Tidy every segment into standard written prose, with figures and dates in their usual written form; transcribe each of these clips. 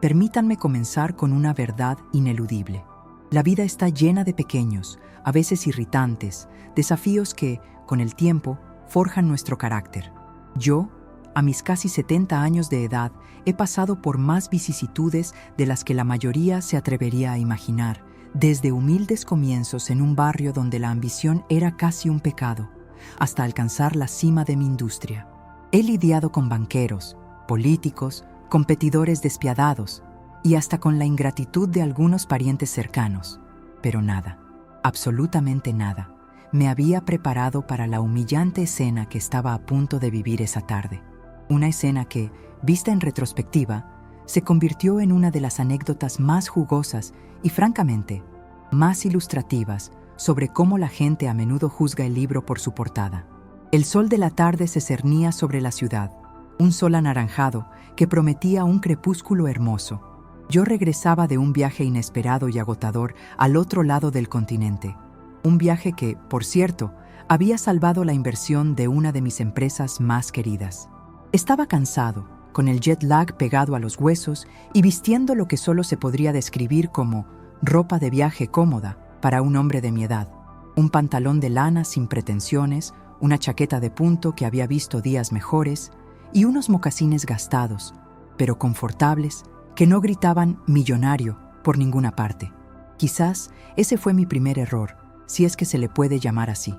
Permítanme comenzar con una verdad ineludible. La vida está llena de pequeños, a veces irritantes, desafíos que, con el tiempo, forjan nuestro carácter. Yo, a mis casi 70 años de edad, he pasado por más vicisitudes de las que la mayoría se atrevería a imaginar, desde humildes comienzos en un barrio donde la ambición era casi un pecado, hasta alcanzar la cima de mi industria. He lidiado con banqueros, políticos, competidores despiadados y hasta con la ingratitud de algunos parientes cercanos. Pero nada, absolutamente nada, me había preparado para la humillante escena que estaba a punto de vivir esa tarde. Una escena que, vista en retrospectiva, se convirtió en una de las anécdotas más jugosas y, francamente, más ilustrativas sobre cómo la gente a menudo juzga el libro por su portada. El sol de la tarde se cernía sobre la ciudad, un sol anaranjado que prometía un crepúsculo hermoso. Yo regresaba de un viaje inesperado y agotador al otro lado del continente. Un viaje que, por cierto, había salvado la inversión de una de mis empresas más queridas. Estaba cansado, con el jet lag pegado a los huesos y vistiendo lo que solo se podría describir como ropa de viaje cómoda para un hombre de mi edad. Un pantalón de lana sin pretensiones, una chaqueta de punto que había visto días mejores y unos mocasines gastados, pero confortables, que no gritaban millonario por ninguna parte. Quizás ese fue mi primer error, si es que se le puede llamar así.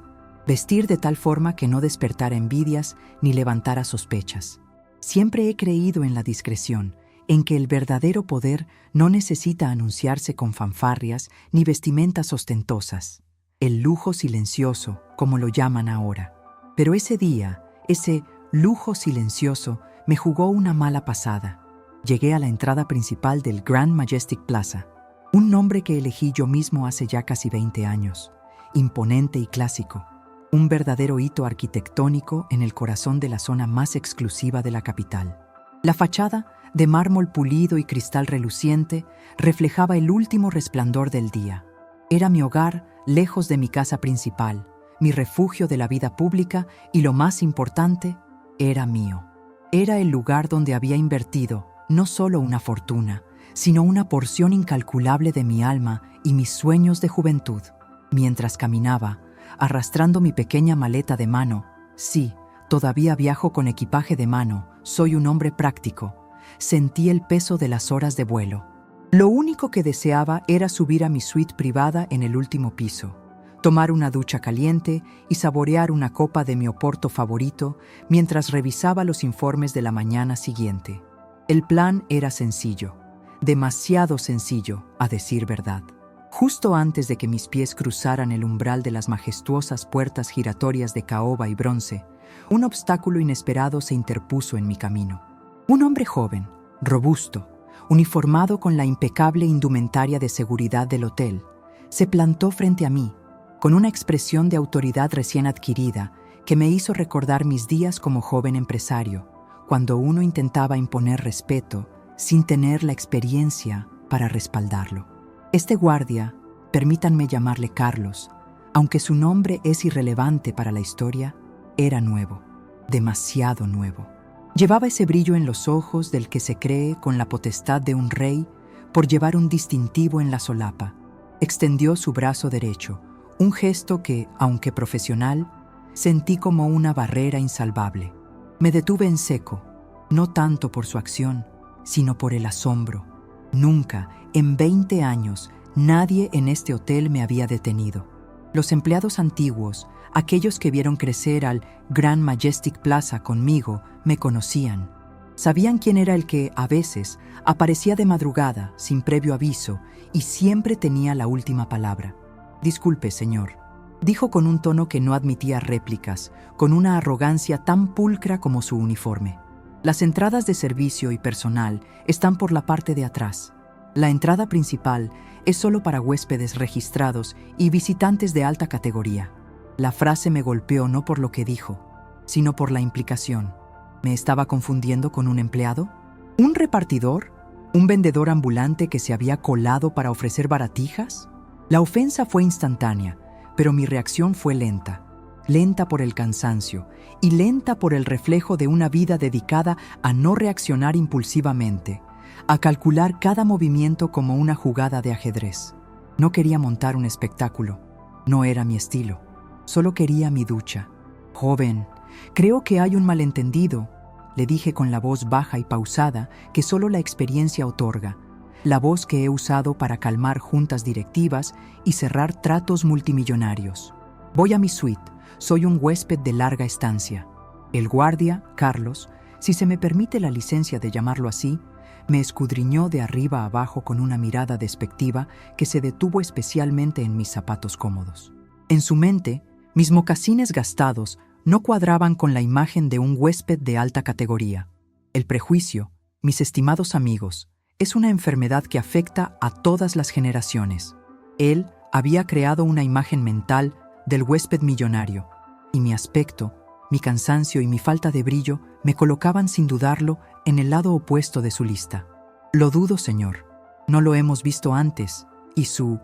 Vestir de tal forma que no despertara envidias ni levantara sospechas. Siempre he creído en la discreción, en que el verdadero poder no necesita anunciarse con fanfarrias ni vestimentas ostentosas. El lujo silencioso, como lo llaman ahora. Pero ese día, ese lujo silencioso, me jugó una mala pasada. Llegué a la entrada principal del Grand Majestic Plaza, un nombre que elegí yo mismo hace ya casi 20 años, imponente y clásico. Un verdadero hito arquitectónico en el corazón de la zona más exclusiva de la capital. La fachada, de mármol pulido y cristal reluciente, reflejaba el último resplandor del día. Era mi hogar lejos de mi casa principal, mi refugio de la vida pública y, lo más importante, era mío. Era el lugar donde había invertido no solo una fortuna, sino una porción incalculable de mi alma y mis sueños de juventud. Mientras caminaba, arrastrando mi pequeña maleta de mano, sí, todavía viajo con equipaje de mano, soy un hombre práctico, sentí el peso de las horas de vuelo. Lo único que deseaba era subir a mi suite privada en el último piso, tomar una ducha caliente y saborear una copa de mi oporto favorito mientras revisaba los informes de la mañana siguiente. El plan era sencillo, demasiado sencillo, a decir verdad. Justo antes de que mis pies cruzaran el umbral de las majestuosas puertas giratorias de caoba y bronce, un obstáculo inesperado se interpuso en mi camino. Un hombre joven, robusto, uniformado con la impecable indumentaria de seguridad del hotel, se plantó frente a mí, con una expresión de autoridad recién adquirida que me hizo recordar mis días como joven empresario, cuando uno intentaba imponer respeto sin tener la experiencia para respaldarlo. Este guardia, permítanme llamarle Carlos, aunque su nombre es irrelevante para la historia, era nuevo, demasiado nuevo. Llevaba ese brillo en los ojos del que se cree con la potestad de un rey por llevar un distintivo en la solapa. Extendió su brazo derecho, un gesto que, aunque profesional, sentí como una barrera insalvable. Me detuve en seco, no tanto por su acción, sino por el asombro. Nunca, en 20 años, nadie en este hotel me había detenido. Los empleados antiguos, aquellos que vieron crecer al Grand Majestic Plaza conmigo, me conocían. Sabían quién era el que, a veces, aparecía de madrugada, sin previo aviso, y siempre tenía la última palabra. «Disculpe, señor», dijo con un tono que no admitía réplicas, con una arrogancia tan pulcra como su uniforme. «Las entradas de servicio y personal están por la parte de atrás. La entrada principal es solo para huéspedes registrados y visitantes de alta categoría». La frase me golpeó no por lo que dijo, sino por la implicación. ¿Me estaba confundiendo con un empleado? ¿Un repartidor? ¿Un vendedor ambulante que se había colado para ofrecer baratijas? La ofensa fue instantánea, pero mi reacción fue lenta. Lenta por el cansancio y lenta por el reflejo de una vida dedicada a no reaccionar impulsivamente, a calcular cada movimiento como una jugada de ajedrez. No quería montar un espectáculo, no era mi estilo, solo quería mi ducha. «Joven, creo que hay un malentendido», le dije con la voz baja y pausada que solo la experiencia otorga, la voz que he usado para calmar juntas directivas y cerrar tratos multimillonarios. «Voy a mi suite, soy un huésped de larga estancia». El guardia, Carlos, si se me permite la licencia de llamarlo así, me escudriñó de arriba a abajo con una mirada despectiva que se detuvo especialmente en mis zapatos cómodos. En su mente, mis mocasines gastados no cuadraban con la imagen de un huésped de alta categoría. El prejuicio, mis estimados amigos, es una enfermedad que afecta a todas las generaciones. Él había creado una imagen mental del huésped millonario, y mi aspecto, mi cansancio y mi falta de brillo me colocaban sin dudarlo en el lado opuesto de su lista. «Lo dudo, señor. No lo hemos visto antes, y su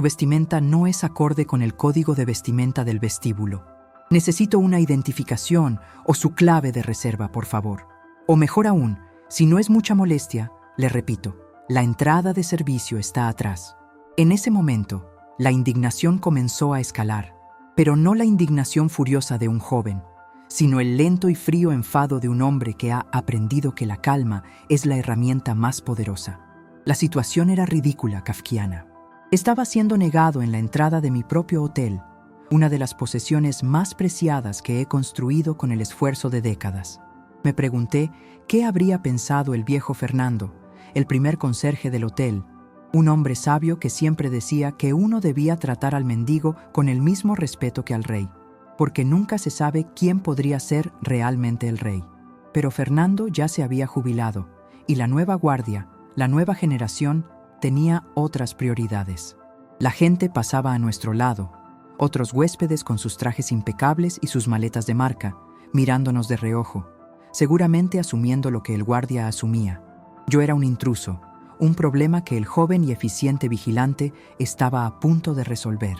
vestimenta no es acorde con el código de vestimenta del vestíbulo. Necesito una identificación o su clave de reserva, por favor. O mejor aún, si no es mucha molestia, le repito, la entrada de servicio está atrás». En ese momento, la indignación comenzó a escalar, pero no la indignación furiosa de un joven, sino el lento y frío enfado de un hombre que ha aprendido que la calma es la herramienta más poderosa. La situación era ridícula, kafkiana. Estaba siendo negado en la entrada de mi propio hotel, una de las posesiones más preciadas que he construido con el esfuerzo de décadas. Me pregunté qué habría pensado el viejo Fernando, el primer conserje del hotel, un hombre sabio que siempre decía que uno debía tratar al mendigo con el mismo respeto que al rey, porque nunca se sabe quién podría ser realmente el rey. Pero Fernando ya se había jubilado, y la nueva guardia, la nueva generación, tenía otras prioridades. La gente pasaba a nuestro lado, otros huéspedes con sus trajes impecables y sus maletas de marca, mirándonos de reojo, seguramente asumiendo lo que el guardia asumía. Yo era un intruso, un problema que el joven y eficiente vigilante estaba a punto de resolver.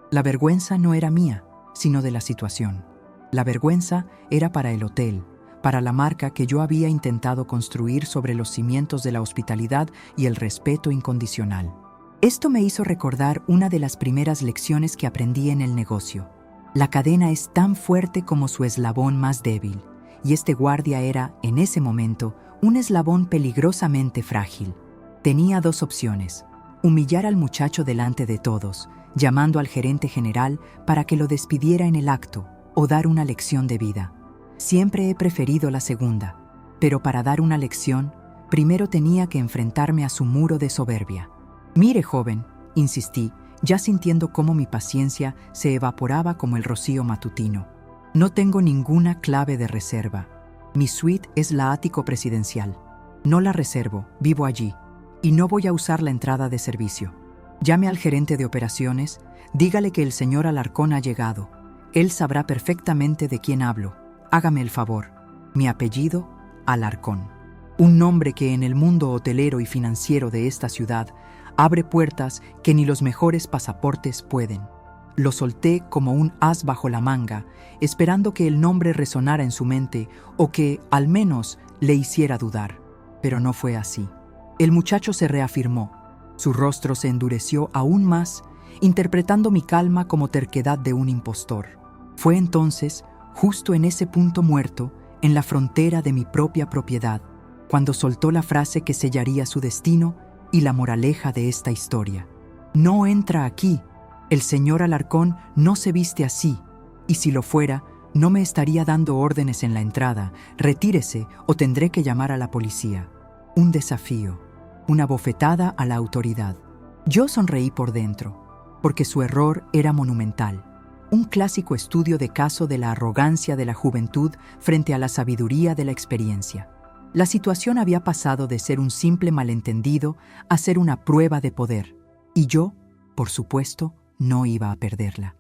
La vergüenza no era mía, sino de la situación. La vergüenza era para el hotel, para la marca que yo había intentado construir sobre los cimientos de la hospitalidad y el respeto incondicional. Esto me hizo recordar una de las primeras lecciones que aprendí en el negocio. La cadena es tan fuerte como su eslabón más débil, y este guardia era, en ese momento, un eslabón peligrosamente frágil. Tenía dos opciones: humillar al muchacho delante de todos, llamando al gerente general para que lo despidiera en el acto, o dar una lección de vida. Siempre he preferido la segunda, pero para dar una lección, primero tenía que enfrentarme a su muro de soberbia. «Mire, joven», insistí, ya sintiendo cómo mi paciencia se evaporaba como el rocío matutino. «No tengo ninguna clave de reserva. Mi suite es la ático presidencial. No la reservo, vivo allí, y no voy a usar la entrada de servicio. Llame al gerente de operaciones, dígale que el señor Alarcón ha llegado. Él sabrá perfectamente de quién hablo. Hágame el favor. Mi apellido, Alarcón. Un nombre que en el mundo hotelero y financiero de esta ciudad abre puertas que ni los mejores pasaportes pueden». Lo solté como un as bajo la manga, esperando que el nombre resonara en su mente o que, al menos, le hiciera dudar. Pero no fue así. El muchacho se reafirmó. Su rostro se endureció aún más, interpretando mi calma como terquedad de un impostor. Fue entonces, justo en ese punto muerto, en la frontera de mi propia propiedad, cuando soltó la frase que sellaría su destino y la moraleja de esta historia. «No entra aquí. El señor Alarcón no se viste así, y si lo fuera, no me estaría dando órdenes en la entrada. Retírese o tendré que llamar a la policía». Un desafío, una bofetada a la autoridad. Yo sonreí por dentro, porque su error era monumental. Un clásico estudio de caso de la arrogancia de la juventud frente a la sabiduría de la experiencia. La situación había pasado de ser un simple malentendido a ser una prueba de poder, y yo, por supuesto, no iba a perderla.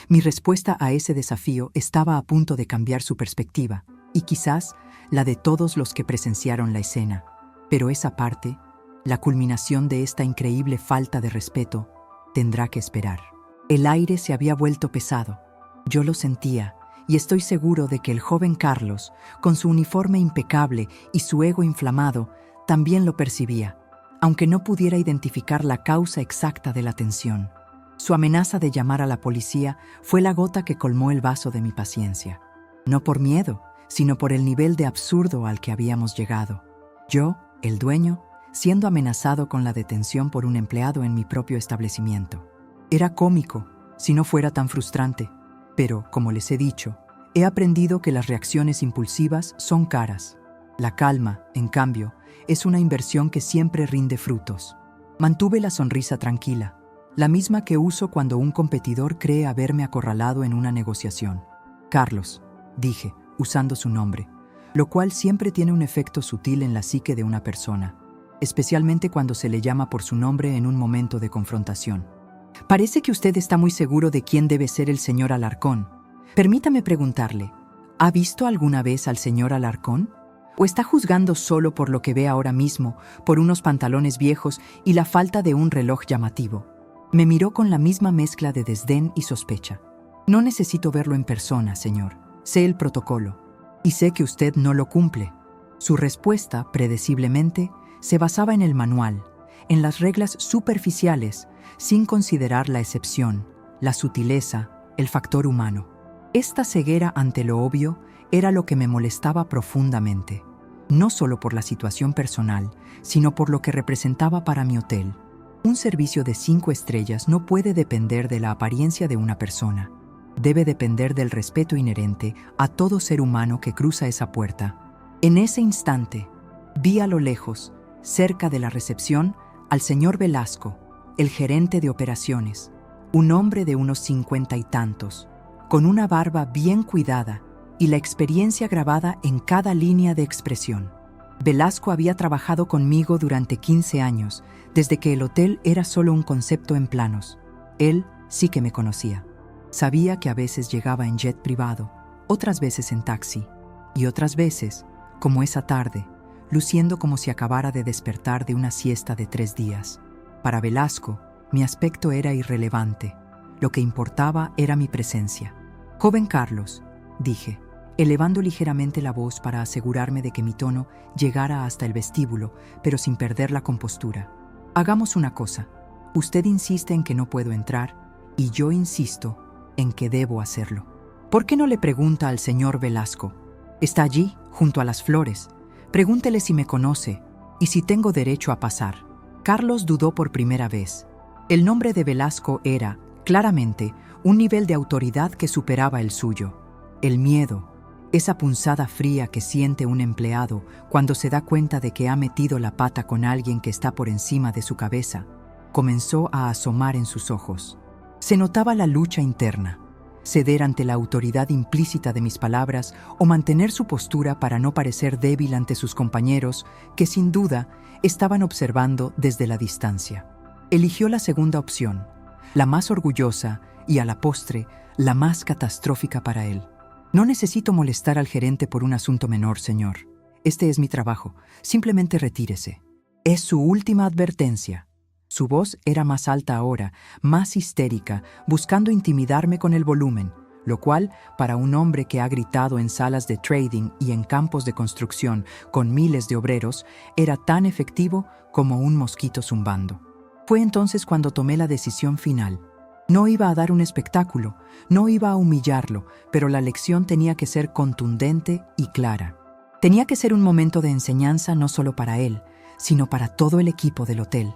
Mi respuesta a ese desafío estaba a punto de cambiar su perspectiva, y quizás la de todos los que presenciaron la escena. Pero esa parte, la culminación de esta increíble falta de respeto, tendrá que esperar. El aire se había vuelto pesado. Yo lo sentía, y estoy seguro de que el joven Carlos, con su uniforme impecable y su ego inflamado, también lo percibía, aunque no pudiera identificar la causa exacta de la tensión. Su amenaza de llamar a la policía fue la gota que colmó el vaso de mi paciencia. No por miedo, sino por el nivel de absurdo al que habíamos llegado. Yo, el dueño, siendo amenazado con la detención por un empleado en mi propio establecimiento. Era cómico, si no fuera tan frustrante, pero, como les he dicho, he aprendido que las reacciones impulsivas son caras. La calma, en cambio, es una inversión que siempre rinde frutos. Mantuve la sonrisa tranquila, la misma que uso cuando un competidor cree haberme acorralado en una negociación. Carlos, dije, usando su nombre, lo cual siempre tiene un efecto sutil en la psique de una persona, especialmente cuando se le llama por su nombre en un momento de confrontación. Parece que usted está muy seguro de quién debe ser el señor Alarcón. Permítame preguntarle, ¿ha visto alguna vez al señor Alarcón? ¿O está juzgando solo por lo que ve ahora mismo, por unos pantalones viejos y la falta de un reloj llamativo? Me miró con la misma mezcla de desdén y sospecha. No necesito verlo en persona, señor. Sé el protocolo. Y sé que usted no lo cumple. Su respuesta, predeciblemente, se basaba en el manual, en las reglas superficiales, sin considerar la excepción, la sutileza, el factor humano. Esta ceguera ante lo obvio era lo que me molestaba profundamente, no solo por la situación personal, sino por lo que representaba para mi hotel. Un servicio de 5 estrellas no puede depender de la apariencia de una persona. Debe depender del respeto inherente a todo ser humano que cruza esa puerta. En ese instante, vi a lo lejos, cerca de la recepción, al señor Velasco, el gerente de operaciones, un hombre de unos 50 y tantos, con una barba bien cuidada y la experiencia grabada en cada línea de expresión. Velasco había trabajado conmigo durante 15 años, desde que el hotel era solo un concepto en planos. Él sí que me conocía. Sabía que a veces llegaba en jet privado, otras veces en taxi, y otras veces, como esa tarde, luciendo como si acabara de despertar de una siesta de 3 días. Para Velasco, mi aspecto era irrelevante. Lo que importaba era mi presencia. «Joven Carlos», dije, elevando ligeramente la voz para asegurarme de que mi tono llegara hasta el vestíbulo, pero sin perder la compostura. «Hagamos una cosa. Usted insiste en que no puedo entrar, y yo insisto en que debo hacerlo. ¿Por qué no le pregunta al señor Velasco? Está allí, junto a las flores. Pregúntele si me conoce y si tengo derecho a pasar». Carlos dudó por primera vez. El nombre de Velasco era, claramente, un nivel de autoridad que superaba el suyo. El miedo, esa punzada fría que siente un empleado cuando se da cuenta de que ha metido la pata con alguien que está por encima de su cabeza, comenzó a asomar en sus ojos. Se notaba la lucha interna, ceder ante la autoridad implícita de mis palabras o mantener su postura para no parecer débil ante sus compañeros, que sin duda estaban observando desde la distancia. Eligió la segunda opción, la más orgullosa y a la postre, la más catastrófica para él. «No necesito molestar al gerente por un asunto menor, señor. Este es mi trabajo. Simplemente retírese. Es su última advertencia». Su voz era más alta ahora, más histérica, buscando intimidarme con el volumen, lo cual, para un hombre que ha gritado en salas de trading y en campos de construcción con miles de obreros, era tan efectivo como un mosquito zumbando. Fue entonces cuando tomé la decisión final. No iba a dar un espectáculo, no iba a humillarlo, pero la lección tenía que ser contundente y clara. Tenía que ser un momento de enseñanza no solo para él, sino para todo el equipo del hotel.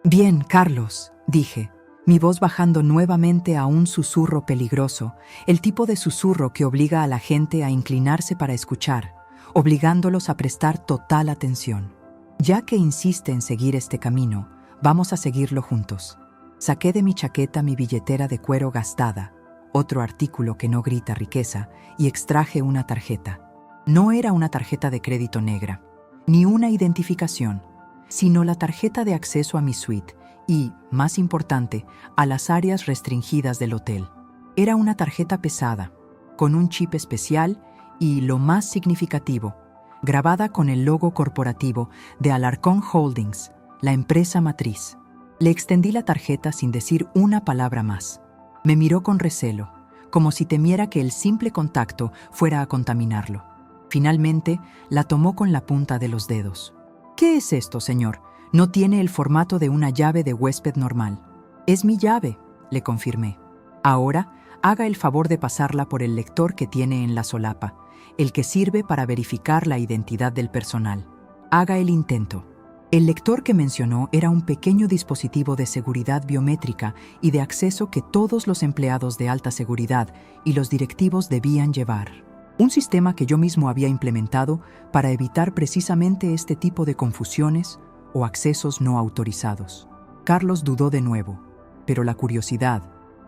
«Bien, Carlos», dije, mi voz bajando nuevamente a un susurro peligroso, el tipo de susurro que obliga a la gente a inclinarse para escuchar, obligándolos a prestar total atención. «Ya que insiste en seguir este camino, vamos a seguirlo juntos». Saqué de mi chaqueta mi billetera de cuero gastada, otro artículo que no grita riqueza, y extraje una tarjeta. No era una tarjeta de crédito negra, ni una identificación, sino la tarjeta de acceso a mi suite y, más importante, a las áreas restringidas del hotel. Era una tarjeta pesada, con un chip especial y, lo más significativo, grabada con el logo corporativo de Alarcón Holdings, la empresa matriz. Le extendí la tarjeta sin decir una palabra más. Me miró con recelo, como si temiera que el simple contacto fuera a contaminarlo. Finalmente, la tomó con la punta de los dedos. «¿Qué es esto, señor? No tiene el formato de una llave de huésped normal». «Es mi llave», le confirmé. «Ahora, haga el favor de pasarla por el lector que tiene en la solapa, el que sirve para verificar la identidad del personal. Haga el intento». El lector que mencionó era un pequeño dispositivo de seguridad biométrica y de acceso que todos los empleados de alta seguridad y los directivos debían llevar. Un sistema que yo mismo había implementado para evitar precisamente este tipo de confusiones o accesos no autorizados. Carlos dudó de nuevo, pero la curiosidad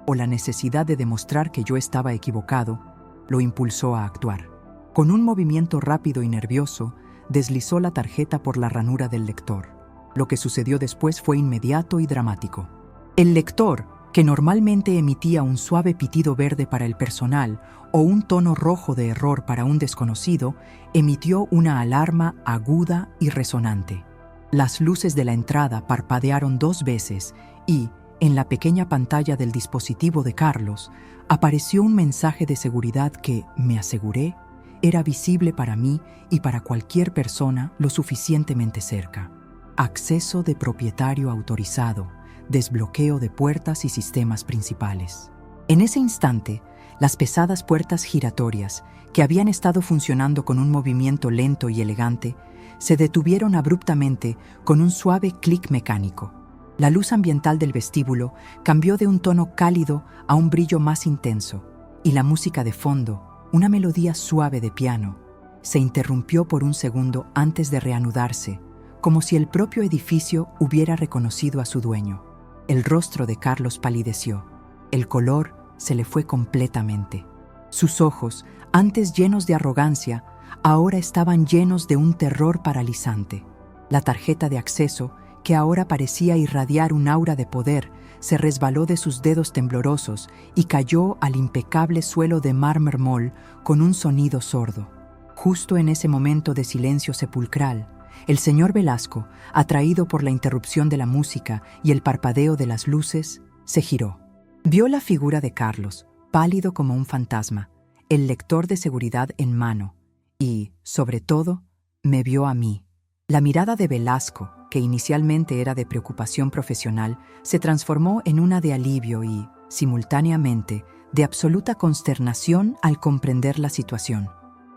o la necesidad de demostrar que yo estaba equivocado lo impulsó a actuar. Con un movimiento rápido y nervioso, deslizó la tarjeta por la ranura del lector. Lo que sucedió después fue inmediato y dramático. El lector, que normalmente emitía un suave pitido verde para el personal o un tono rojo de error para un desconocido, emitió una alarma aguda y resonante. Las luces de la entrada parpadearon 2 veces y, en la pequeña pantalla del dispositivo de Carlos, apareció un mensaje de seguridad que, me aseguré, era visible para mí y para cualquier persona lo suficientemente cerca. Acceso de propietario autorizado, desbloqueo de puertas y sistemas principales. En ese instante, las pesadas puertas giratorias, que habían estado funcionando con un movimiento lento y elegante, se detuvieron abruptamente con un suave clic mecánico. La luz ambiental del vestíbulo cambió de un tono cálido a un brillo más intenso, y la música de fondo, una melodía suave de piano, se interrumpió por un segundo antes de reanudarse, como si el propio edificio hubiera reconocido a su dueño. El rostro de Carlos palideció. El color se le fue completamente. Sus ojos, antes llenos de arrogancia, ahora estaban llenos de un terror paralizante. La tarjeta de acceso, que ahora parecía irradiar un aura de poder, se resbaló de sus dedos temblorosos y cayó al impecable suelo de mármol con un sonido sordo. Justo en ese momento de silencio sepulcral, el señor Velasco, atraído por la interrupción de la música y el parpadeo de las luces, se giró. Vio la figura de Carlos, pálido como un fantasma, el lector de seguridad en mano, y, sobre todo, me vio a mí. La mirada de Velasco, que inicialmente era de preocupación profesional, se transformó en una de alivio y, simultáneamente, de absoluta consternación al comprender la situación.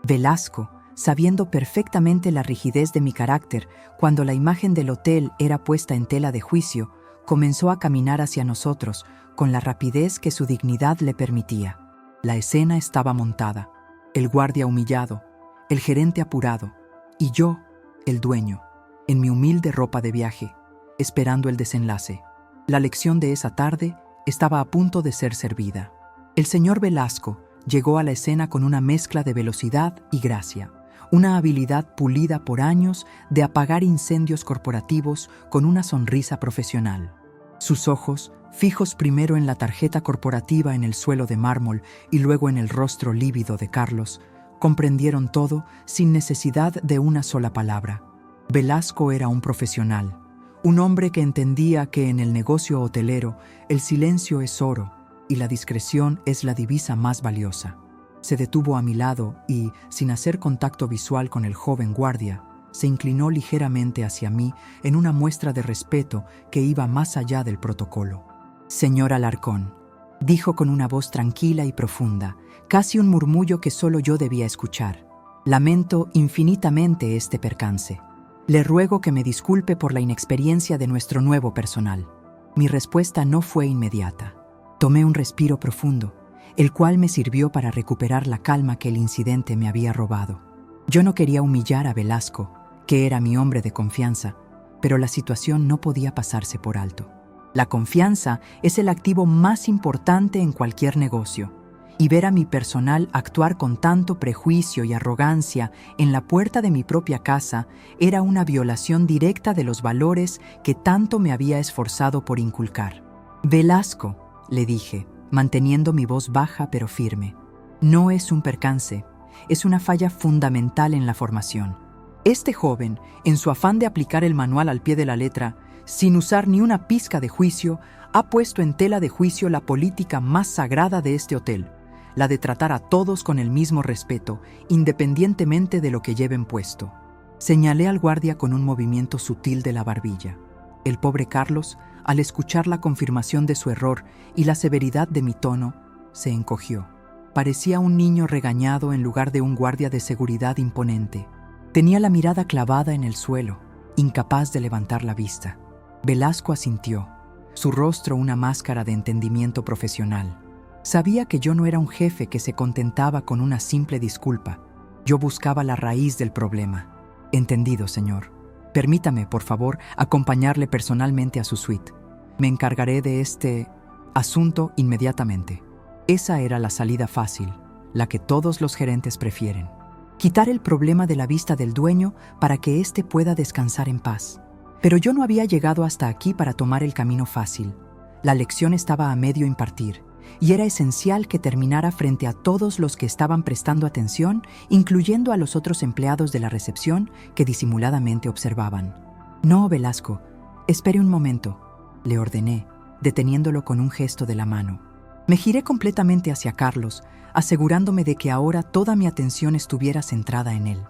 Velasco, sabiendo perfectamente la rigidez de mi carácter cuando la imagen del hotel era puesta en tela de juicio, comenzó a caminar hacia nosotros con la rapidez que su dignidad le permitía. La escena estaba montada, el guardia humillado, el gerente apurado, y yo, el dueño, en mi humilde ropa de viaje, esperando el desenlace. La lección de esa tarde estaba a punto de ser servida. El señor Velasco llegó a la escena con una mezcla de velocidad y gracia, una habilidad pulida por años de apagar incendios corporativos con una sonrisa profesional. Sus ojos, fijos primero en la tarjeta corporativa en el suelo de mármol y luego en el rostro lívido de Carlos, comprendieron todo sin necesidad de una sola palabra. Velasco era un profesional, un hombre que entendía que en el negocio hotelero el silencio es oro y la discreción es la divisa más valiosa. Se detuvo a mi lado y, sin hacer contacto visual con el joven guardia, se inclinó ligeramente hacia mí en una muestra de respeto que iba más allá del protocolo. «Señor Alarcón», dijo con una voz tranquila y profunda, casi un murmullo que solo yo debía escuchar. «Lamento infinitamente este percance. Le ruego que me disculpe por la inexperiencia de nuestro nuevo personal». Mi respuesta no fue inmediata. Tomé un respiro profundo, el cual me sirvió para recuperar la calma que el incidente me había robado. Yo no quería humillar a Velasco, que era mi hombre de confianza, pero la situación no podía pasarse por alto. La confianza es el activo más importante en cualquier negocio, y ver a mi personal actuar con tanto prejuicio y arrogancia en la puerta de mi propia casa era una violación directa de los valores que tanto me había esforzado por inculcar. «Velasco», le dije, manteniendo mi voz baja pero firme, «no es un percance, es una falla fundamental en la formación. Este joven, en su afán de aplicar el manual al pie de la letra, sin usar ni una pizca de juicio, ha puesto en tela de juicio la política más sagrada de este hotel, la de tratar a todos con el mismo respeto, independientemente de lo que lleven puesto. Señalé al guardia con un movimiento sutil de la barbilla. El pobre Carlos, al escuchar la confirmación de su error y la severidad de mi tono, se encogió. Parecía un niño regañado en lugar de un guardia de seguridad imponente. Tenía la mirada clavada en el suelo, incapaz de levantar la vista. Velasco asintió, su rostro una máscara de entendimiento profesional. Sabía que yo no era un jefe que se contentaba con una simple disculpa. Yo buscaba la raíz del problema. Entendido, señor. Permítame, por favor, acompañarle personalmente a su suite. Me encargaré de este asunto inmediatamente. Esa era la salida fácil, la que todos los gerentes prefieren. Quitar el problema de la vista del dueño para que éste pueda descansar en paz. Pero yo no había llegado hasta aquí para tomar el camino fácil. La lección estaba a medio impartir, y era esencial que terminara frente a todos los que estaban prestando atención, incluyendo a los otros empleados de la recepción que disimuladamente observaban. «No, Velasco, espere un momento», le ordené, deteniéndolo con un gesto de la mano. Me giré completamente hacia Carlos, asegurándome de que ahora toda mi atención estuviera centrada en él.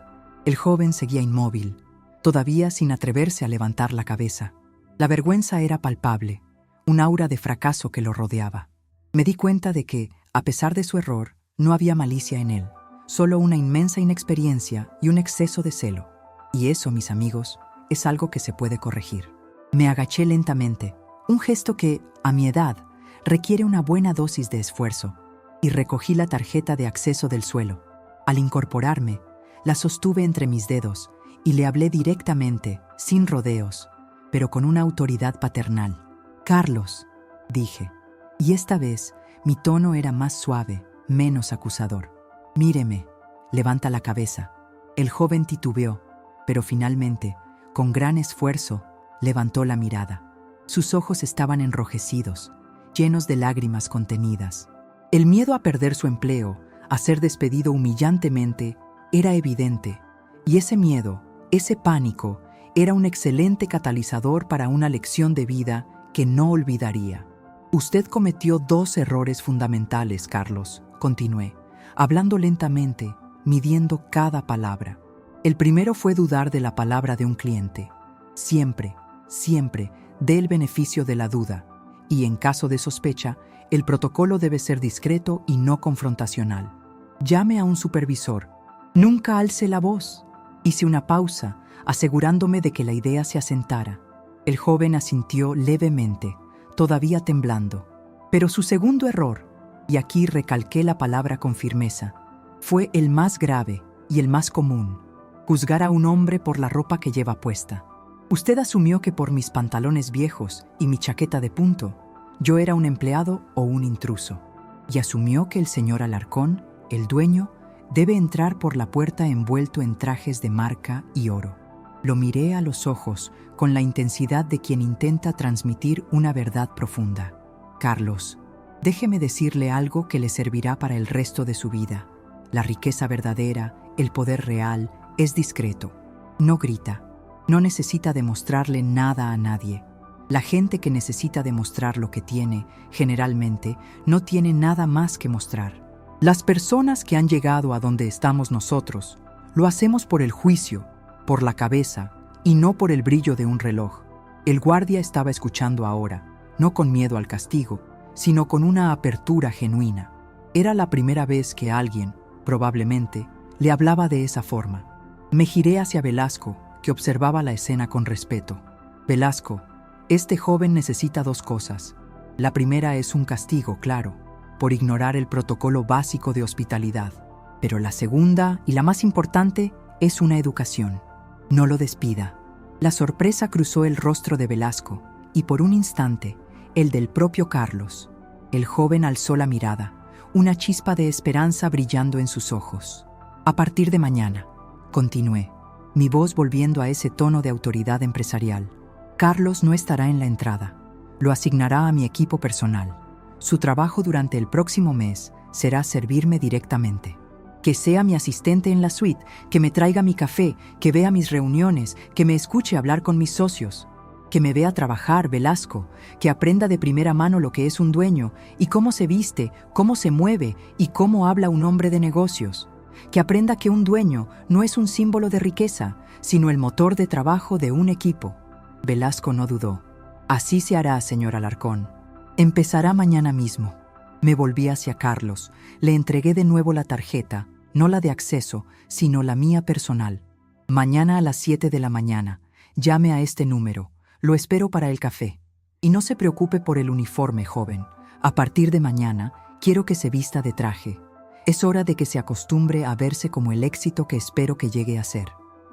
El joven seguía inmóvil, todavía sin atreverse a levantar la cabeza. La vergüenza era palpable, un aura de fracaso que lo rodeaba. Me di cuenta de que, a pesar de su error, no había malicia en él, solo una inmensa inexperiencia y un exceso de celo. Y eso, mis amigos, es algo que se puede corregir. Me agaché lentamente, un gesto que, a mi edad, requiere una buena dosis de esfuerzo, y recogí la tarjeta de acceso del suelo. Al incorporarme, la sostuve entre mis dedos y le hablé directamente, sin rodeos, pero con una autoridad paternal. «Carlos», dije, y esta vez mi tono era más suave, menos acusador. «Míreme», levanta la cabeza. El joven titubeó, pero finalmente, con gran esfuerzo, levantó la mirada. Sus ojos estaban enrojecidos, llenos de lágrimas contenidas. El miedo a perder su empleo, a ser despedido humillantemente, era evidente, y ese miedo, ese pánico, era un excelente catalizador para una lección de vida que no olvidaría. «Usted cometió 2 errores fundamentales, Carlos», continué, hablando lentamente, midiendo cada palabra. El primero fue dudar de la palabra de un cliente. Siempre, siempre, dé el beneficio de la duda, y en caso de sospecha, el protocolo debe ser discreto y no confrontacional. Llame a un supervisor. Nunca alce la voz. Hice una pausa, asegurándome de que la idea se asentara. El joven asintió levemente, todavía temblando. Pero su segundo error, y aquí recalqué la palabra con firmeza, fue el más grave y el más común: juzgar a un hombre por la ropa que lleva puesta. Usted asumió que por mis pantalones viejos y mi chaqueta de punto, yo era un empleado o un intruso, y asumió que el señor Alarcón, el dueño, debe entrar por la puerta envuelto en trajes de marca y oro. Lo miré a los ojos con la intensidad de quien intenta transmitir una verdad profunda. «Carlos, déjeme decirle algo que le servirá para el resto de su vida. La riqueza verdadera, el poder real, es discreto. No grita, no necesita demostrarle nada a nadie. La gente que necesita demostrar lo que tiene, generalmente, no tiene nada más que mostrar. Las personas que han llegado a donde estamos nosotros, lo hacemos por el juicio, por la cabeza, y no por el brillo de un reloj». El guardia estaba escuchando ahora, no con miedo al castigo, sino con una apertura genuina. Era la primera vez que alguien, probablemente, le hablaba de esa forma. Me giré hacia Velasco, que observaba la escena con respeto. «Velasco, este joven necesita 2 cosas. La primera es un castigo, claro, por ignorar el protocolo básico de hospitalidad. Pero la segunda, y la más importante, es una educación. No lo despida». La sorpresa cruzó el rostro de Velasco, y por un instante, el del propio Carlos. El joven alzó la mirada, una chispa de esperanza brillando en sus ojos. «A partir de mañana», continué, mi voz volviendo a ese tono de autoridad empresarial, «Carlos no estará en la entrada. Lo asignará a mi equipo personal. Su trabajo durante el próximo mes será servirme directamente. Que sea mi asistente en la suite, que me traiga mi café, que vea mis reuniones, que me escuche hablar con mis socios. Que me vea trabajar, Velasco, que aprenda de primera mano lo que es un dueño y cómo se viste, cómo se mueve y cómo habla un hombre de negocios. que aprenda que un dueño no es un símbolo de riqueza, sino el motor de trabajo de un equipo. Velasco no dudó. Así se hará, señor Alarcón. Empezará mañana mismo. Me volví hacia Carlos, le entregué de nuevo la tarjeta, no la de acceso, sino la mía personal. Mañana a las 7 de la mañana, llame a este número, lo espero para el café. Y no se preocupe por el uniforme, joven. A partir de mañana, quiero que se vista de traje. Es hora de que se acostumbre a verse como el éxito que espero que llegue a ser.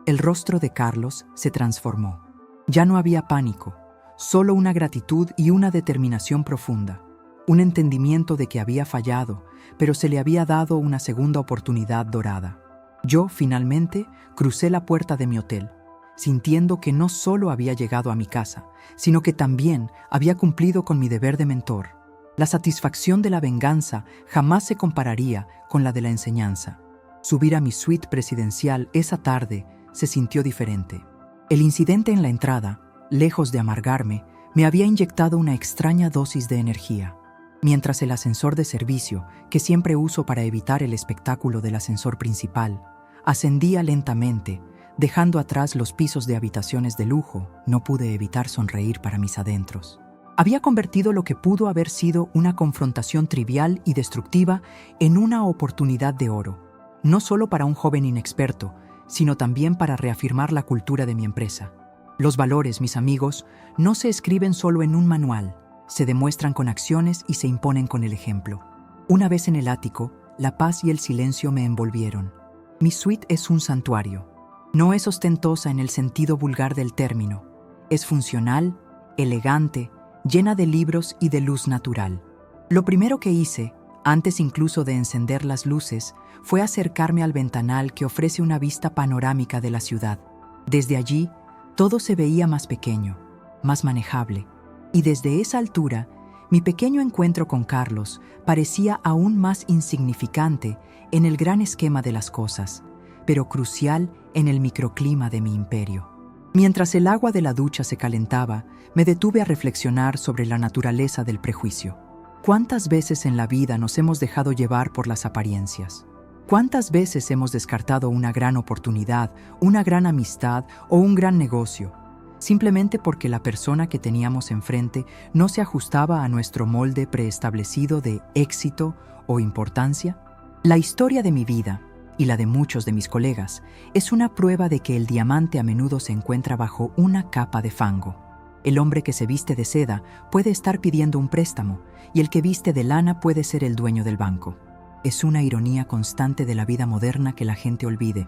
El rostro de Carlos se transformó. Ya no había pánico, solo una gratitud y una determinación profunda. Un entendimiento de que había fallado, pero se le había dado una segunda oportunidad dorada. Yo, finalmente, crucé la puerta de mi hotel, sintiendo que no solo había llegado a mi casa, sino que también había cumplido con mi deber de mentor. La satisfacción de la venganza jamás se compararía con la de la enseñanza. Subir a mi suite presidencial esa tarde se sintió diferente. El incidente en la entrada, lejos de amargarme, me había inyectado una extraña dosis de energía. Mientras el ascensor de servicio, que siempre uso para evitar el espectáculo del ascensor principal, ascendía lentamente, dejando atrás los pisos de habitaciones de lujo, no pude evitar sonreír para mis adentros. Había convertido lo que pudo haber sido una confrontación trivial y destructiva en una oportunidad de oro, no solo para un joven inexperto, sino también para reafirmar la cultura de mi empresa. Los valores, mis amigos, no se escriben solo en un manual, se demuestran con acciones y se imponen con el ejemplo. Una vez en el ático, la paz y el silencio me envolvieron. Mi suite es un santuario. No es ostentosa en el sentido vulgar del término. Es funcional, elegante, llena de libros y de luz natural. Lo primero que hice, antes incluso de encender las luces, fue acercarme al ventanal que ofrece una vista panorámica de la ciudad. Desde allí, todo se veía más pequeño, más manejable, y desde esa altura, mi pequeño encuentro con Carlos parecía aún más insignificante en el gran esquema de las cosas, pero crucial en el microclima de mi imperio. Mientras el agua de la ducha se calentaba, me detuve a reflexionar sobre la naturaleza del prejuicio. ¿Cuántas veces en la vida nos hemos dejado llevar por las apariencias? ¿Cuántas veces hemos descartado una gran oportunidad, una gran amistad o un gran negocio, simplemente porque la persona que teníamos enfrente no se ajustaba a nuestro molde preestablecido de éxito o importancia? La historia de mi vida, y la de muchos de mis colegas, es una prueba de que el diamante a menudo se encuentra bajo una capa de fango. El hombre que se viste de seda puede estar pidiendo un préstamo, y el que viste de lana puede ser el dueño del banco. Es una ironía constante de la vida moderna que la gente olvide.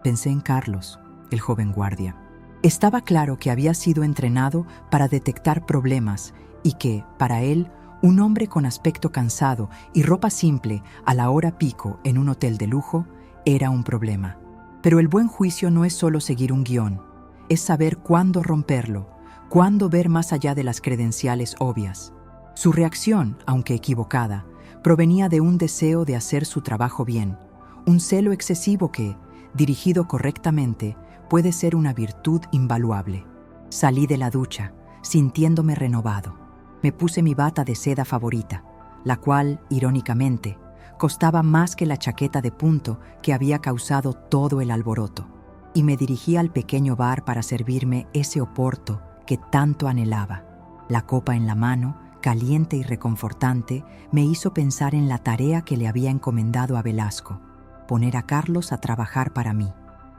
Pensé en Carlos, el joven guardia. Estaba claro que había sido entrenado para detectar problemas y que, para él, un hombre con aspecto cansado y ropa simple a la hora pico en un hotel de lujo era un problema. Pero el buen juicio no es solo seguir un guión, es saber cuándo romperlo, cuándo ver más allá de las credenciales obvias. Su reacción, aunque equivocada, provenía de un deseo de hacer su trabajo bien, un celo excesivo que, dirigido correctamente, puede ser una virtud invaluable. Salí de la ducha, sintiéndome renovado. Me puse mi bata de seda favorita, la cual, irónicamente, costaba más que la chaqueta de punto que había causado todo el alboroto, y me dirigí al pequeño bar para servirme ese oporto que tanto anhelaba. La copa en la mano, caliente y reconfortante, me hizo pensar en la tarea que le había encomendado a Velasco, poner a Carlos a trabajar para mí.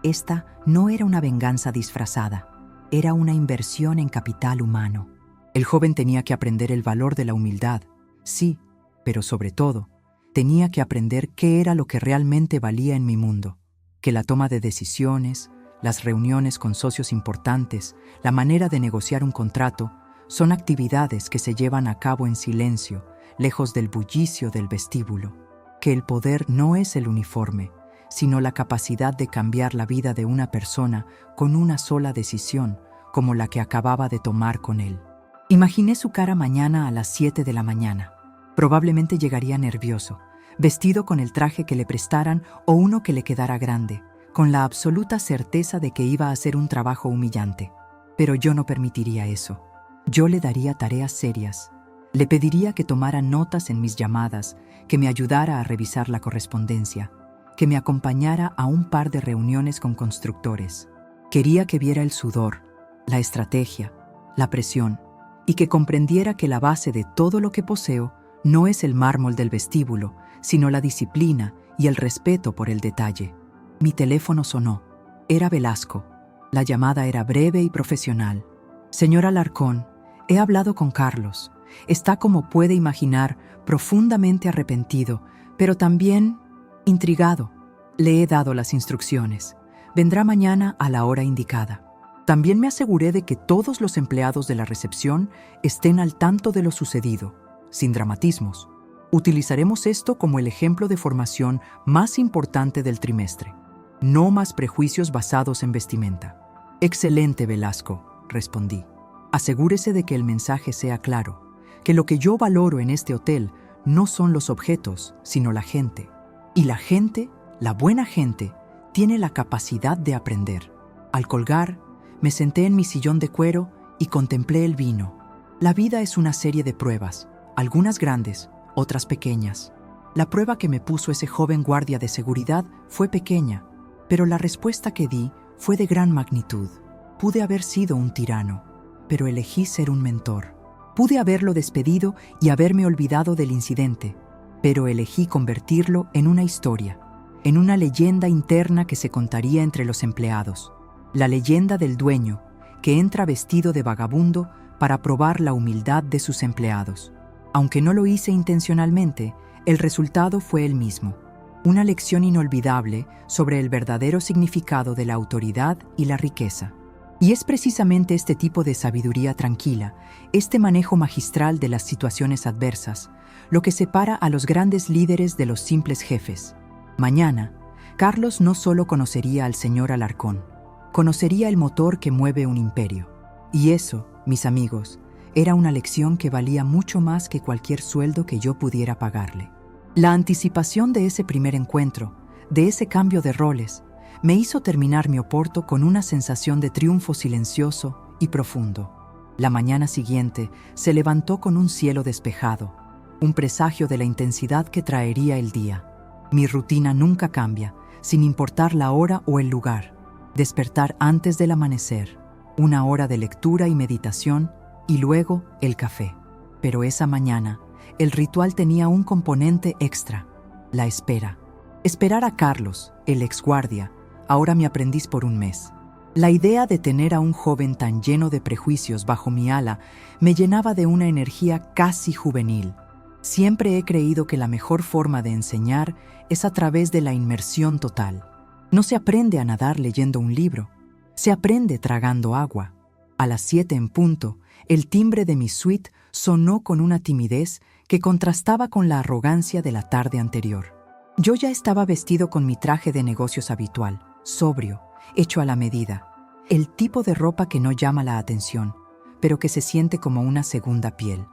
Esta no era una venganza disfrazada, era una inversión en capital humano. El joven tenía que aprender el valor de la humildad, sí, pero sobre todo, tenía que aprender qué era lo que realmente valía en mi mundo, que la toma de decisiones, las reuniones con socios importantes, la manera de negociar un contrato, son actividades que se llevan a cabo en silencio, lejos del bullicio del vestíbulo, que el poder no es el uniforme, sino la capacidad de cambiar la vida de una persona con una sola decisión, como la que acababa de tomar con él. Imaginé su cara mañana a las 7 de la mañana. Probablemente llegaría nervioso, vestido con el traje que le prestaran o uno que le quedara grande, con la absoluta certeza de que iba a hacer un trabajo humillante. Pero yo no permitiría eso. Yo le daría tareas serias. Le pediría que tomara notas en mis llamadas, que me ayudara a revisar la correspondencia, que me acompañara a un par de reuniones con constructores. Quería que viera el sudor, la estrategia, la presión, y que comprendiera que la base de todo lo que poseo no es el mármol del vestíbulo, sino la disciplina y el respeto por el detalle. Mi teléfono sonó. Era Velasco. La llamada era breve y profesional. Señor Alarcón, he hablado con Carlos. Está, como puede imaginar, profundamente arrepentido, pero también intrigado. Le he dado las instrucciones. Vendrá mañana a la hora indicada. También me aseguré de que todos los empleados de la recepción estén al tanto de lo sucedido, sin dramatismos. Utilizaremos esto como el ejemplo de formación más importante del trimestre. No más prejuicios basados en vestimenta. Excelente, Velasco, respondí. Asegúrese de que el mensaje sea claro, que lo que yo valoro en este hotel no son los objetos, sino la gente. Y la gente, la buena gente, tiene la capacidad de aprender. Al colgar, me senté en mi sillón de cuero y contemplé el vino. La vida es una serie de pruebas, algunas grandes, otras pequeñas. La prueba que me puso ese joven guardia de seguridad fue pequeña, pero la respuesta que di fue de gran magnitud. Pude haber sido un tirano, pero elegí ser un mentor. Pude haberlo despedido y haberme olvidado del incidente, pero elegí convertirlo en una historia, en una leyenda interna que se contaría entre los empleados. La leyenda del dueño, que entra vestido de vagabundo para probar la humildad de sus empleados. Aunque no lo hice intencionalmente, el resultado fue el mismo. Una lección inolvidable sobre el verdadero significado de la autoridad y la riqueza. Y es precisamente este tipo de sabiduría tranquila, este manejo magistral de las situaciones adversas, lo que separa a los grandes líderes de los simples jefes. Mañana, Carlos no solo conocería al señor Alarcón, conocería el motor que mueve un imperio. Y eso, mis amigos, era una lección que valía mucho más que cualquier sueldo que yo pudiera pagarle. La anticipación de ese primer encuentro, de ese cambio de roles, me hizo terminar mi oporto con una sensación de triunfo silencioso y profundo. La mañana siguiente se levantó con un cielo despejado, un presagio de la intensidad que traería el día. Mi rutina nunca cambia, sin importar la hora o el lugar. Despertar antes del amanecer, una hora de lectura y meditación, y luego el café. Pero esa mañana, el ritual tenía un componente extra, la espera. Esperar a Carlos, el exguardia, ahora mi aprendiz por un mes. La idea de tener a un joven tan lleno de prejuicios bajo mi ala me llenaba de una energía casi juvenil. Siempre he creído que la mejor forma de enseñar es a través de la inmersión total. No se aprende a nadar leyendo un libro, se aprende tragando agua. A las 7 en punto, el timbre de mi suite sonó con una timidez que contrastaba con la arrogancia de la tarde anterior. Yo ya estaba vestido con mi traje de negocios habitual, sobrio, hecho a la medida. El tipo de ropa que no llama la atención, pero que se siente como una segunda piel.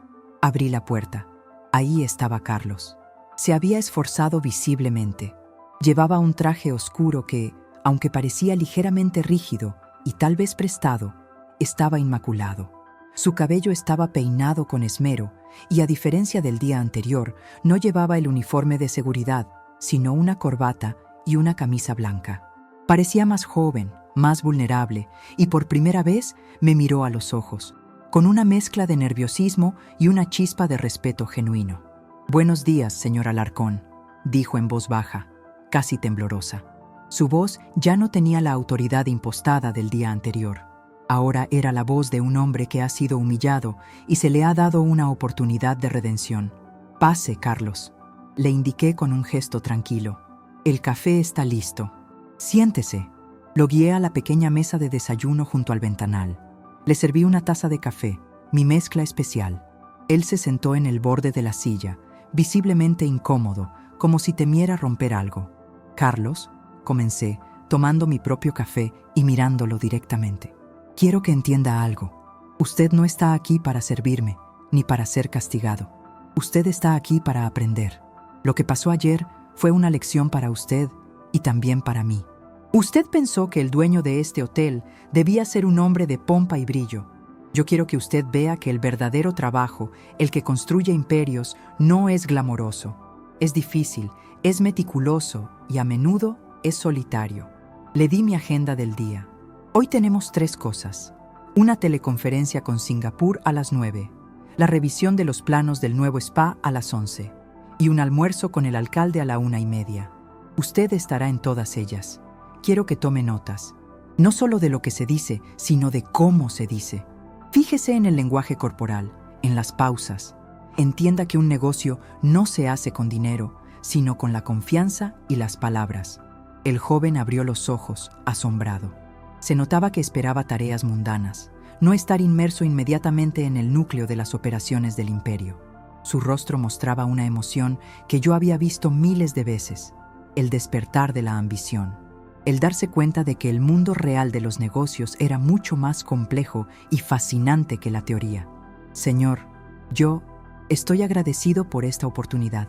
Abrí la puerta. Ahí estaba Carlos. Se había esforzado visiblemente. Llevaba un traje oscuro que, aunque parecía ligeramente rígido y tal vez prestado, estaba inmaculado. Su cabello estaba peinado con esmero y, a diferencia del día anterior, no llevaba el uniforme de seguridad, sino una corbata y una camisa blanca. Parecía más joven, más vulnerable, y por primera vez me miró a los ojos, con una mezcla de nerviosismo y una chispa de respeto genuino. «Buenos días, señor Alarcón», dijo en voz baja, casi temblorosa. Su voz ya no tenía la autoridad impostada del día anterior. Ahora era la voz de un hombre que ha sido humillado y se le ha dado una oportunidad de redención. «Pase, Carlos», le indiqué con un gesto tranquilo. «El café está listo. Siéntese». Lo guié a la pequeña mesa de desayuno junto al ventanal. Le serví una taza de café, mi mezcla especial. Él se sentó en el borde de la silla, visiblemente incómodo, como si temiera romper algo. «Carlos», comencé, tomando mi propio café y mirándolo directamente. «Quiero que entienda algo. Usted no está aquí para servirme, ni para ser castigado. Usted está aquí para aprender. Lo que pasó ayer fue una lección para usted y también para mí. Usted pensó que el dueño de este hotel debía ser un hombre de pompa y brillo. Yo quiero que usted vea que el verdadero trabajo, el que construye imperios, no es glamoroso. Es difícil, Es meticuloso y a menudo es solitario. Le di mi agenda del día. Hoy tenemos 3 cosas. Una teleconferencia con Singapur a las 9, la revisión de los planos del nuevo spa a las 11 y un almuerzo con el alcalde a la 1:30. Usted estará en todas ellas. Quiero que tome notas, no solo de lo que se dice, sino de cómo se dice. Fíjese en el lenguaje corporal, en las pausas. Entienda que un negocio no se hace con dinero, sino con la confianza y las palabras. El joven abrió los ojos, asombrado. Se notaba que esperaba tareas mundanas, no estar inmerso inmediatamente en el núcleo de las operaciones del imperio. Su rostro mostraba una emoción que yo había visto miles de veces, el despertar de la ambición, el darse cuenta de que el mundo real de los negocios era mucho más complejo y fascinante que la teoría. Señor, yo estoy agradecido por esta oportunidad.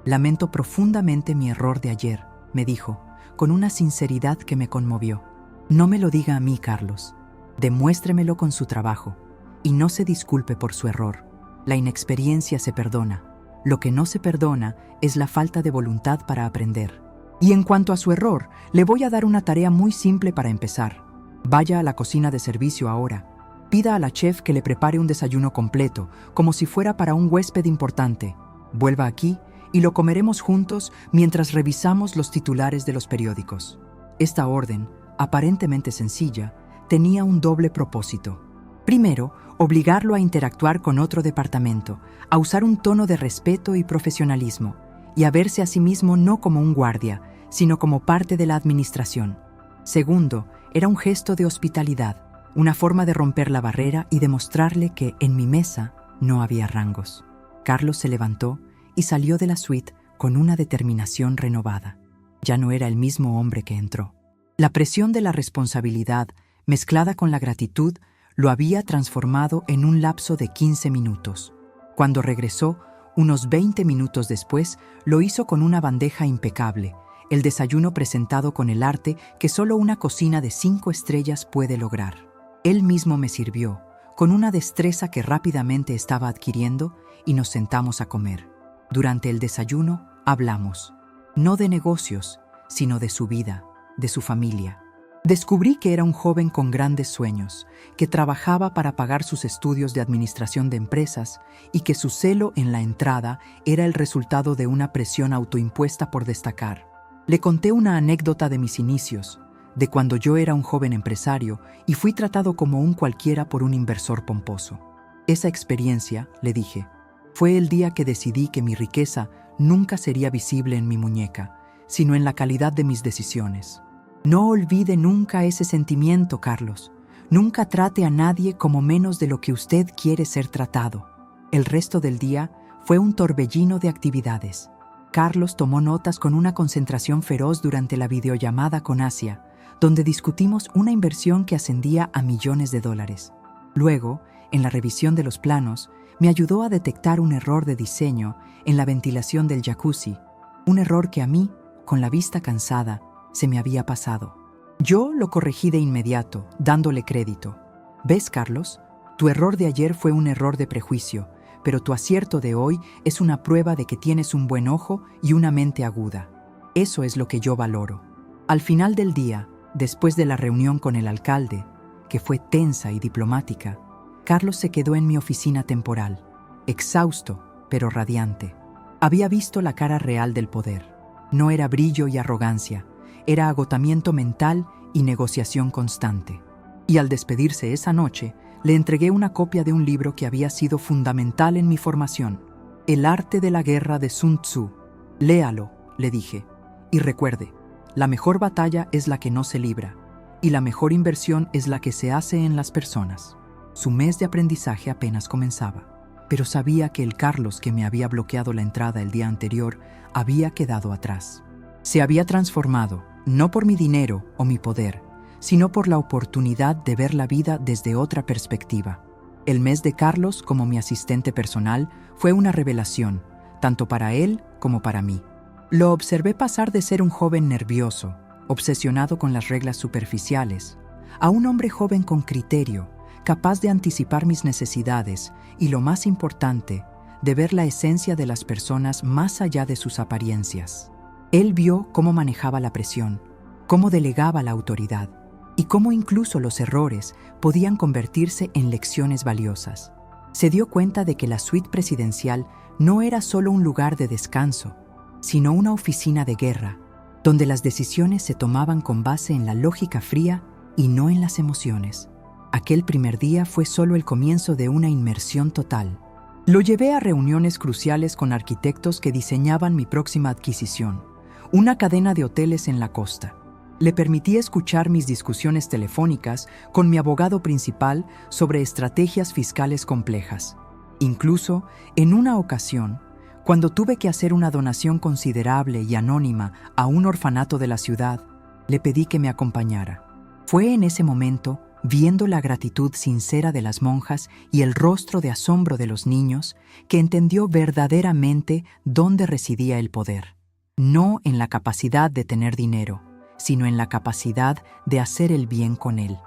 Lamento profundamente mi error de ayer, me dijo, con una sinceridad que me conmovió. No me lo diga a mí, Carlos. Demuéstremelo con su trabajo. Y no se disculpe por su error. La inexperiencia se perdona. Lo que no se perdona es la falta de voluntad para aprender. Y en cuanto a su error, le voy a dar una tarea muy simple para empezar. Vaya a la cocina de servicio ahora. Pida a la chef que le prepare un desayuno completo, como si fuera para un huésped importante. Vuelva aquí y lo comeremos juntos mientras revisamos los titulares de los periódicos. Esta orden, aparentemente sencilla, tenía un doble propósito. Primero, obligarlo a interactuar con otro departamento, a usar un tono de respeto y profesionalismo, y a verse a sí mismo no como un guardia, sino como parte de la administración. Segundo, era un gesto de hospitalidad, una forma de romper la barrera y demostrarle que en mi mesa no había rangos. Carlos se levantó y salió de la suite con una determinación renovada. Ya no era el mismo hombre que entró. La presión de la responsabilidad, mezclada con la gratitud, lo había transformado en un lapso de 15 minutos. Cuando regresó, unos 20 minutos después, lo hizo con una bandeja impecable, el desayuno presentado con el arte que solo una cocina de 5 estrellas puede lograr. Él mismo me sirvió, con una destreza que rápidamente estaba adquiriendo, y nos sentamos a comer. Durante el desayuno hablamos, no de negocios, sino de su vida, de su familia. Descubrí que era un joven con grandes sueños, que trabajaba para pagar sus estudios de administración de empresas y que su celo en la entrada era el resultado de una presión autoimpuesta por destacar. Le conté una anécdota de mis inicios, de cuando yo era un joven empresario y fui tratado como un cualquiera por un inversor pomposo. Esa experiencia, le dije, fue el día que decidí que mi riqueza nunca sería visible en mi muñeca, sino en la calidad de mis decisiones. No olvide nunca ese sentimiento, Carlos. Nunca trate a nadie como menos de lo que usted quiere ser tratado. El resto del día fue un torbellino de actividades. Carlos tomó notas con una concentración feroz durante la videollamada con Asia, donde discutimos una inversión que ascendía a millones de dólares. Luego, en la revisión de los planos, me ayudó a detectar un error de diseño en la ventilación del jacuzzi, un error que a mí, con la vista cansada, se me había pasado. Yo lo corregí de inmediato, dándole crédito. ¿Ves, Carlos? Tu error de ayer fue un error de prejuicio, pero tu acierto de hoy es una prueba de que tienes un buen ojo y una mente aguda. Eso es lo que yo valoro. Al final del día, después de la reunión con el alcalde, que fue tensa y diplomática, Carlos se quedó en mi oficina temporal, exhausto, pero radiante. Había visto la cara real del poder. No era brillo y arrogancia, era agotamiento mental y negociación constante. Y al despedirse esa noche, le entregué una copia de un libro que había sido fundamental en mi formación, El arte de la guerra de Sun Tzu. Léalo, le dije, y recuerde, la mejor batalla es la que no se libra, y la mejor inversión es la que se hace en las personas. Su mes de aprendizaje apenas comenzaba, pero sabía que el Carlos que me había bloqueado la entrada el día anterior había quedado atrás. Se había transformado, no por mi dinero o mi poder, sino por la oportunidad de ver la vida desde otra perspectiva. El mes de Carlos como mi asistente personal fue una revelación, tanto para él como para mí. Lo observé pasar de ser un joven nervioso, obsesionado con las reglas superficiales, a un hombre joven con criterio, capaz de anticipar mis necesidades y, lo más importante, de ver la esencia de las personas más allá de sus apariencias. Él vio cómo manejaba la presión, cómo delegaba la autoridad y cómo incluso los errores podían convertirse en lecciones valiosas. Se dio cuenta de que la suite presidencial no era solo un lugar de descanso, sino una oficina de guerra, donde las decisiones se tomaban con base en la lógica fría y no en las emociones. Aquel primer día fue solo el comienzo de una inmersión total. Lo llevé a reuniones cruciales con arquitectos que diseñaban mi próxima adquisición, una cadena de hoteles en la costa. Le permití escuchar mis discusiones telefónicas con mi abogado principal sobre estrategias fiscales complejas. Incluso, en una ocasión, cuando tuve que hacer una donación considerable y anónima a un orfanato de la ciudad, le pedí que me acompañara. Fue en ese momento, viendo la gratitud sincera de las monjas y el rostro de asombro de los niños, que entendió verdaderamente dónde residía el poder. No en la capacidad de tener dinero, sino en la capacidad de hacer el bien con él.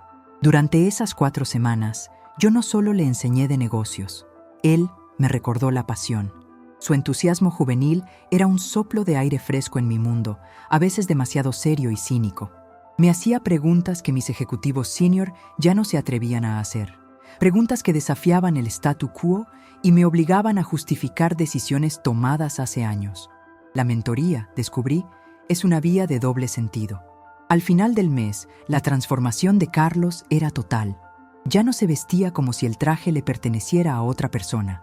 Durante esas 4 semanas, yo no solo le enseñé de negocios, él me recordó la pasión. Su entusiasmo juvenil era un soplo de aire fresco en mi mundo, a veces demasiado serio y cínico. Me hacía preguntas que mis ejecutivos senior ya no se atrevían a hacer. Preguntas que desafiaban el statu quo y me obligaban a justificar decisiones tomadas hace años. La mentoría, descubrí, es una vía de doble sentido. Al final del mes, la transformación de Carlos era total. Ya no se vestía como si el traje le perteneciera a otra persona.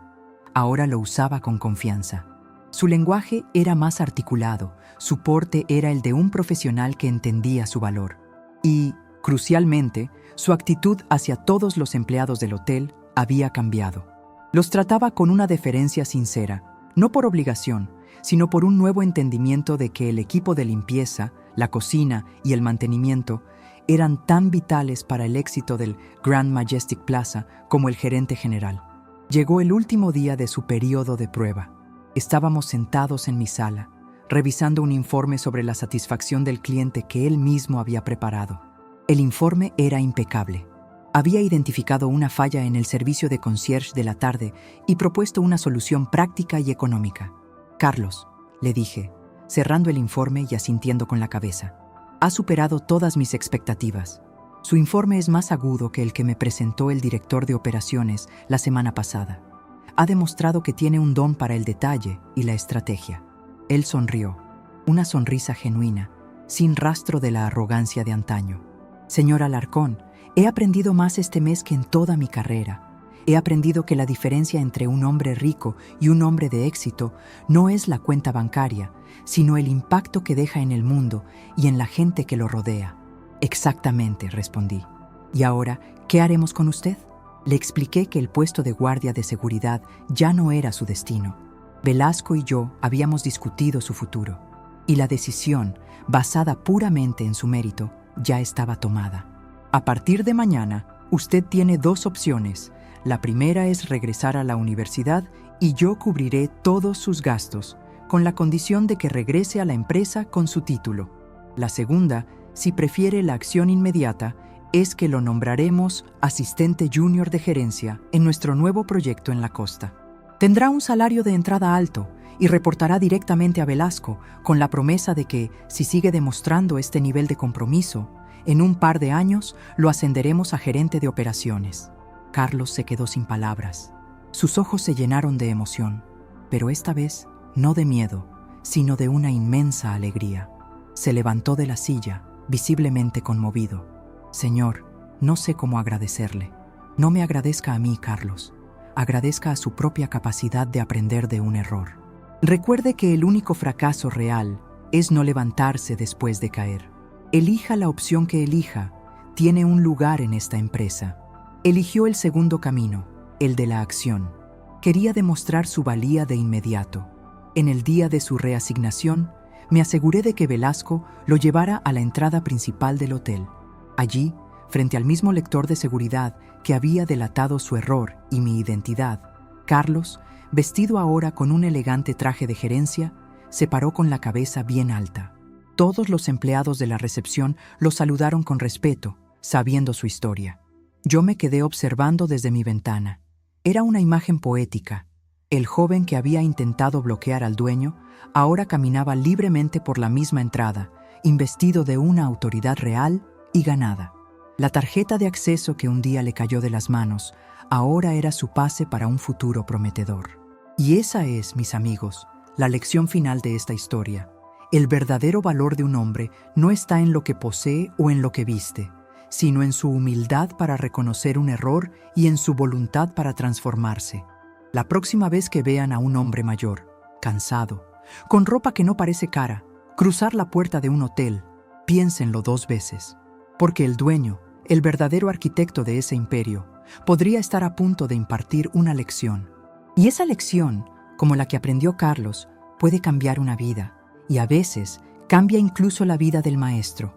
Ahora lo usaba con confianza. Su lenguaje era más articulado, su porte era el de un profesional que entendía su valor. Y, crucialmente, su actitud hacia todos los empleados del hotel había cambiado. Los trataba con una deferencia sincera, no por obligación, sino por un nuevo entendimiento de que el equipo de limpieza, la cocina y el mantenimiento eran tan vitales para el éxito del Grand Majestic Plaza como el gerente general. Llegó el último día de su periodo de prueba. Estábamos sentados en mi sala, revisando un informe sobre la satisfacción del cliente que él mismo había preparado. El informe era impecable. Había identificado una falla en el servicio de concierge de la tarde y propuesto una solución práctica y económica. «Carlos», le dije, cerrando el informe y asintiendo con la cabeza, «ha superado todas mis expectativas. Su informe es más agudo que el que me presentó el director de operaciones la semana pasada. Ha demostrado que tiene un don para el detalle y la estrategia». Él sonrió, una sonrisa genuina, sin rastro de la arrogancia de antaño. «Señor Alarcón, he aprendido más este mes que en toda mi carrera. He aprendido que la diferencia entre un hombre rico y un hombre de éxito no es la cuenta bancaria, sino el impacto que deja en el mundo y en la gente que lo rodea». «Exactamente», respondí. «¿Y ahora qué haremos con usted?». Le expliqué que el puesto de guardia de seguridad ya no era su destino. Velasco y yo habíamos discutido su futuro, y la decisión, basada puramente en su mérito, ya estaba tomada. «A partir de mañana, usted tiene 2 opciones. La primera es regresar a la universidad y yo cubriré todos sus gastos, con la condición de que regrese a la empresa con su título. La segunda, si prefiere la acción inmediata, es que lo nombraremos asistente junior de gerencia en nuestro nuevo proyecto en la costa. Tendrá un salario de entrada alto y reportará directamente a Velasco con la promesa de que, si sigue demostrando este nivel de compromiso, en un par de años lo ascenderemos a gerente de operaciones». Carlos se quedó sin palabras. Sus ojos se llenaron de emoción, pero esta vez no de miedo, sino de una inmensa alegría. Se levantó de la silla, visiblemente conmovido. «Señor, no sé cómo agradecerle. No me agradezca a mí, Carlos. Agradezca a su propia capacidad de aprender de un error. Recuerde que el único fracaso real es no levantarse después de caer. Elija la opción que elija, tiene un lugar en esta empresa». Eligió el segundo camino, el de la acción. Quería demostrar su valía de inmediato. En el día de su reasignación, me aseguré de que Velasco lo llevara a la entrada principal del hotel. Allí, frente al mismo lector de seguridad que había delatado su error y mi identidad, Carlos, vestido ahora con un elegante traje de gerencia, se paró con la cabeza bien alta. Todos los empleados de la recepción lo saludaron con respeto, sabiendo su historia. Yo me quedé observando desde mi ventana. Era una imagen poética. El joven que había intentado bloquear al dueño ahora caminaba libremente por la misma entrada, investido de una autoridad real y ganada. La tarjeta de acceso que un día le cayó de las manos ahora era su pase para un futuro prometedor. Y esa es, mis amigos, la lección final de esta historia. El verdadero valor de un hombre no está en lo que posee o en lo que viste, sino en su humildad para reconocer un error y en su voluntad para transformarse. La próxima vez que vean a un hombre mayor, cansado, con ropa que no parece cara, cruzar la puerta de un hotel, piénsenlo 2 veces, porque el dueño, el verdadero arquitecto de ese imperio, podría estar a punto de impartir una lección. Y esa lección, como la que aprendió Carlos, puede cambiar una vida, y a veces cambia incluso la vida del maestro.